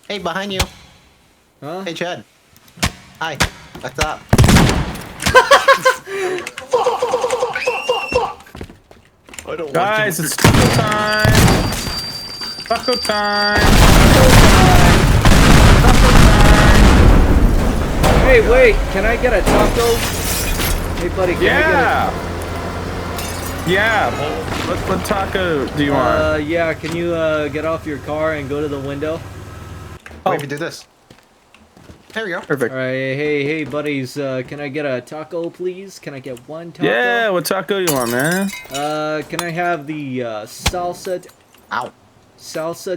Hey, behind you. Huh? Hey, Chad. Hi. What's up? I don't Guys, it's taco time! Taco time! Taco time! Hey, wait, can I get a taco? Hey, buddy, can I Yeah! What taco do you want? yeah, can you get off your car and go to the window? Oh, if you do this. There we go. Perfect. Alright, hey, buddies, can I get a taco, please? Can I get one taco? Yeah, what taco you want, man? Can I have the salsa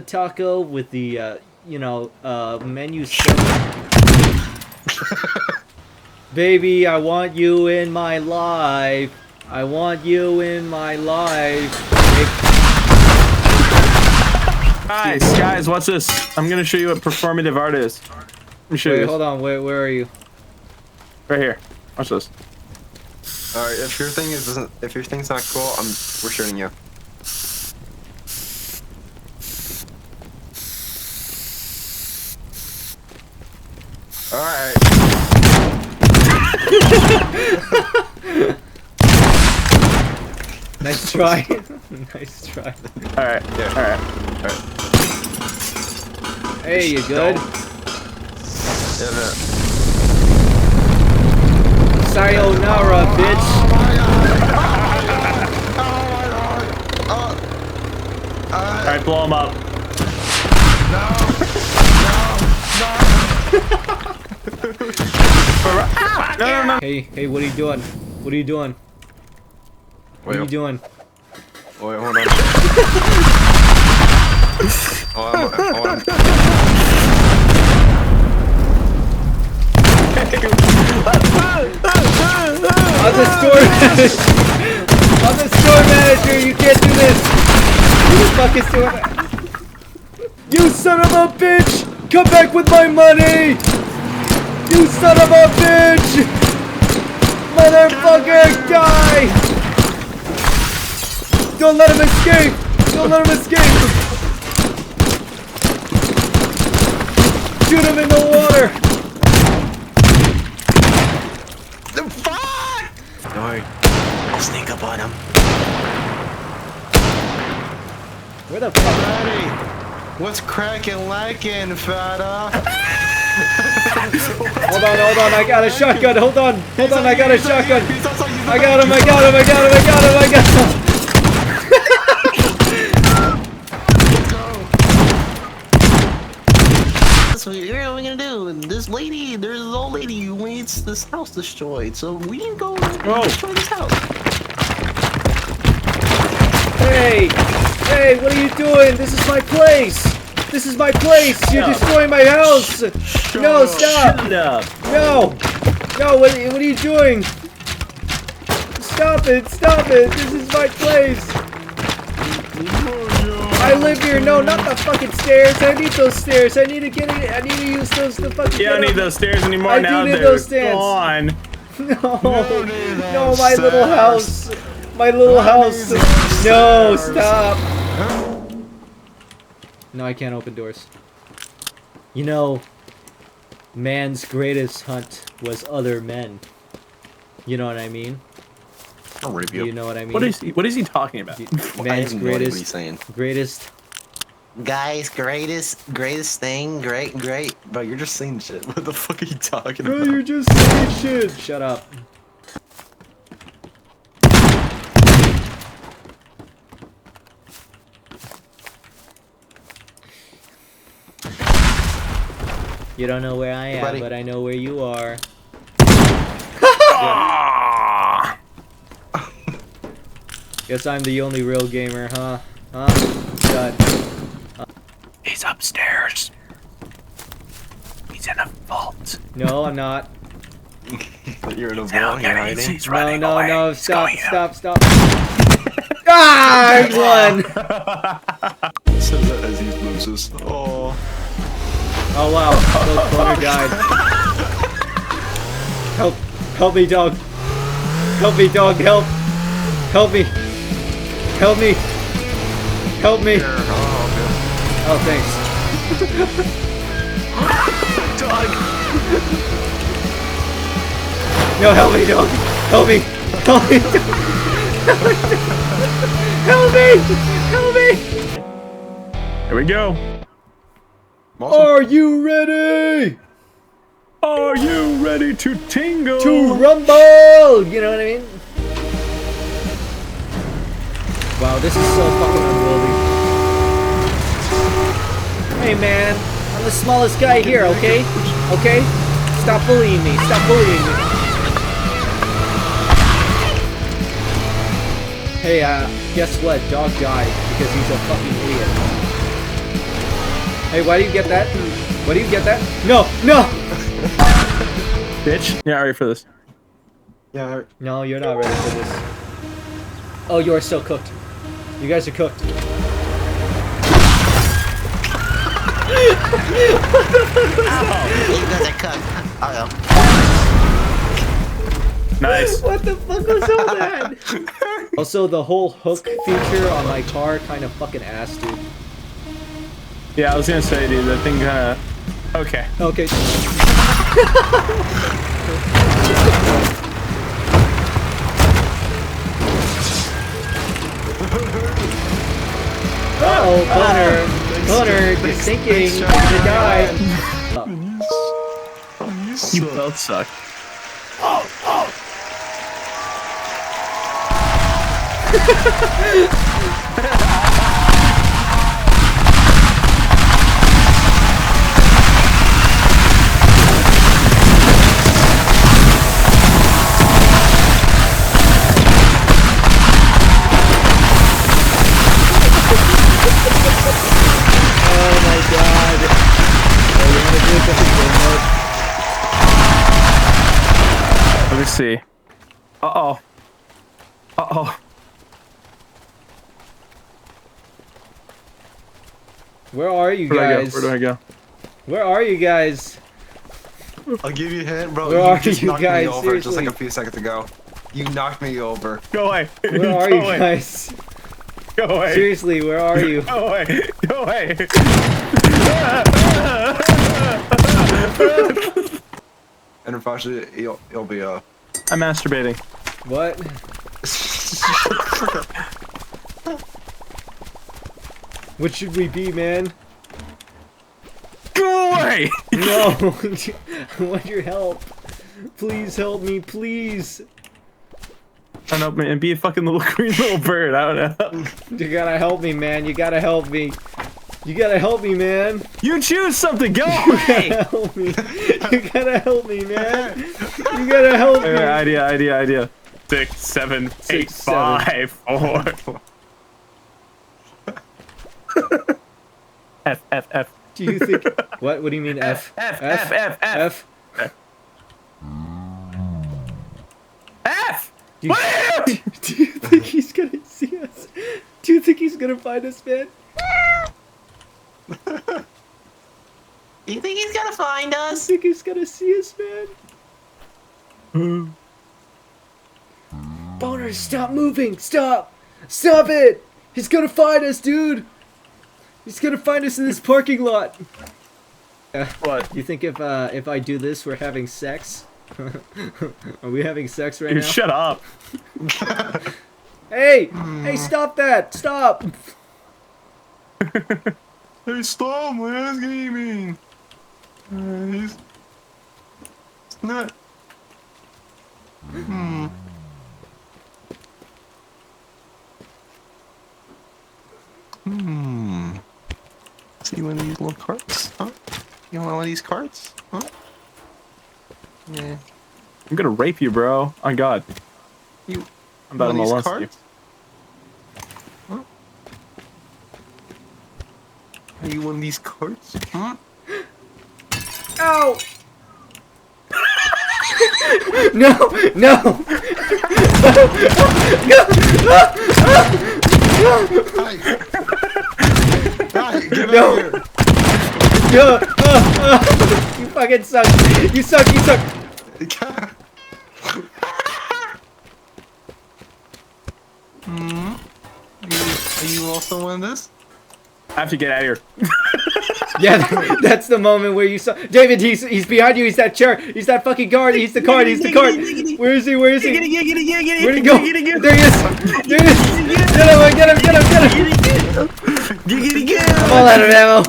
taco with the menu 7? Baby, I want you in my life. I want you in my life. Guys, watch this. I'm gonna show you what performative art is. Let me show you Wait, this. hold on. Where are you? Right here. Watch this. All right, if your thing's not cool, we're shooting you. All right. Nice try. Nice try. All right. Yeah. All right. Hey, you good? Yeah, Sayonara, bitch. All right, blow him up. No. Hey, what are you doing? What are you doing? What are you doing? Wait, hold on. I'm the store manager. I'm the store manager. You can't do this. Who the fuck is doing that? You son of a bitch! Come back with my money! You son of a bitch! Motherfucker, die! Don't let him escape! Don't let him escape! Shoot him in the water! The fuck! No, I'll sneak up on him. Where the fuck? Hey, what's cracking lacking, fata? Hold on, I got a shotgun, hold on, I got a shotgun. I got him. So here's what we're gonna do. There's this old lady who wants this house destroyed. So we can go destroy this house. Hey, what are you doing? This is my place. You're destroying my house. No, stop. Shut up. No, what are you doing? Stop it. This is my place. I live here. No, not the fucking stairs. I need those stairs. I need to use those to fucking. You don't need those stairs anymore. I now do need they're those stairs. gone. No, my little house. No, stop. No, I can't open doors. You know, man's greatest hunt was other men. You know what I mean? I'll rip you. You know what I mean? What is he talking about? Man's greatest. Guys, greatest thing, great. Bro, you're just saying shit. What the fuck are you talking Bro, about? you're just saying shit. Shut up. You don't know where I am, buddy. but I know where you are. Ah! Guess I'm the only real gamer, huh? Shut. He's upstairs. He's in a vault. No, I'm not. You're in a Now, wall, you're hiding. he's running away. No, He's stop. Ah, I won! Says that as he loses. Oh. Oh wow, the cloner died. Help me, dog. Help me. Here, I'll help you. Oh, thanks. Dog. No, help me, dog. Help me. Help me. Help me. Help me. Here we go. Awesome. Are you ready Are you ready to tingle? to rumble? You know what I mean? Wow, this is so fucking unwieldy. Hey man, I'm the smallest guy here, okay? Okay? Stop bullying me. Stop bullying me. Hey, guess what? Dog died because he's a fucking idiot. Hey, why do you get that? Why do you get that? No, no! Bitch. Yeah, ready for this. Yeah. No, you're not ready for this. Oh, you are still cooked. You guys are cooked. You guys are cooked. Uh-oh. Nice. What the fuck was all that? Also, the whole hook feature on my car kind of fucking ass, dude. Yeah, I was gonna say, dude, that thing kinda... Okay. Okay. Oh, Boner, you're sinking. You're gonna die. You both suck. Oh my god. Oh, you wanna do something good, Let me see. Uh-oh. Uh-oh. Where are you Where do I go? guys? Where do I go? Where are you guys? I'll give you a hint, bro. Where are just you knocked guys? me over just Seriously. like a few seconds ago. You knocked me over. Go away. Where are Go you away. guys? Go away. Seriously, where are you? Go away. Go away. And unfortunately, it'll be I'm masturbating. What? What should we be, man? Go away. No! I want your help. Please help me, please. I don't know, man. Be a fucking little green little bird. I don't know. You gotta help me, man. You gotta help me. You gotta help me, man. You choose something. Go You away. gotta help me. You gotta help me, man. You gotta help me. Idea. 6, 7, 8, 6, 7. 5, 4. F. Do you think? What? What do you mean F? F. Do What are you doing? you think he's gonna see us? Do you think he's gonna find us, man? You think he's gonna find I us? think he's gonna see us, man. Boner, stop moving! Stop! Stop it! He's gonna find us, dude! He's gonna find us in this parking lot. What? You think if I do this, we're having sex? Are we having sex right Dude, now? shut up. Hey! Hey, stop that! Stop! Hey, stop, man. It's gaming. It's not. See one of these little carts? Huh? You want one of these carts? Huh? Yeah. I'm gonna rape you, bro. On God. You. I'm about to one of these molest you. carts? Huh? Are you one of these carts? Huh? Ow! No! No! Hi. Hi, get No. out here. No! You fucking suck! You suck! You suck! Are you also one of this? I have to get out of here. Yeah, that's the moment where you saw David. He's behind you. He's that chair. He's that fucking guard. He's the guard. He's the guard. Where is he? Where is he? Where'd he go? There he is. There he is. Get him! Get him! Get him! Get him! I'm all out of ammo.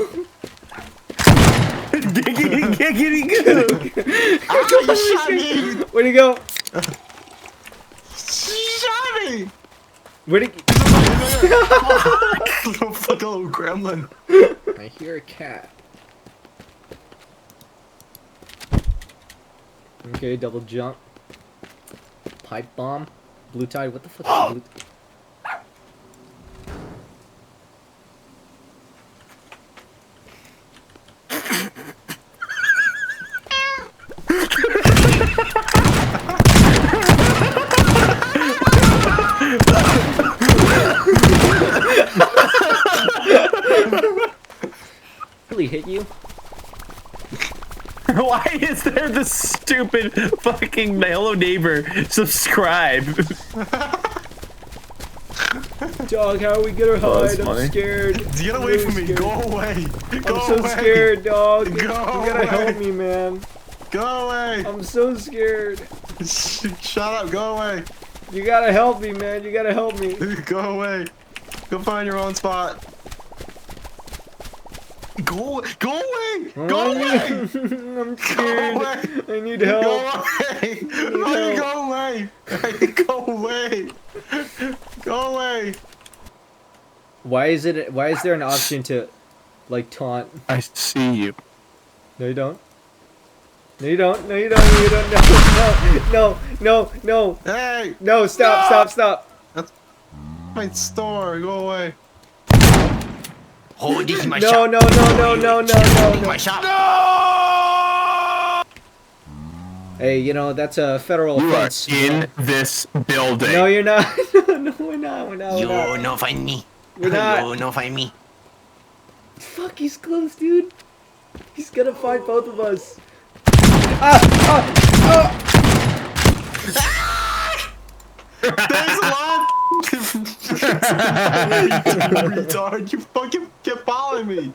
Where'd he go? Shot me! Where'd he? Little fucking little gremlin. I hear a cat. Okay, double jump. Pipe bomb. Blue tide. What the fuck is blue? Really hit you? Why is there this stupid fucking hello neighbor subscribe? Dog, how are we gonna hide? I'm funny. scared. Get away from me. Go away. Go I'm so away. scared, dog. Go You gotta away. help me, man. Go away. I'm so scared. Shut up. Go away. You gotta help me, man. You gotta help me. Go away. Go find your own spot. Go away. Go away. Go away. I'm Go scared. away. I need help. Go away. help. Go away. Go away. Go away. Why is there an option to like taunt? I see you. No you don't. No you don't. No you don't. No you don't. No. No. No. Hey. No. Stop. Stop. Stop. My store. Go away. Oh, this is my No. shop. No. No. No. No. No. My shop. Hey, you know that's a federal You are offense. in this building. No, you're not. No, we're not. We're not. You We're not. no find me. We're not. You no find me. Fuck, he's close, dude. He's gonna find both of us. Ah! Thanks a lot. Retard. You fucking kept following me.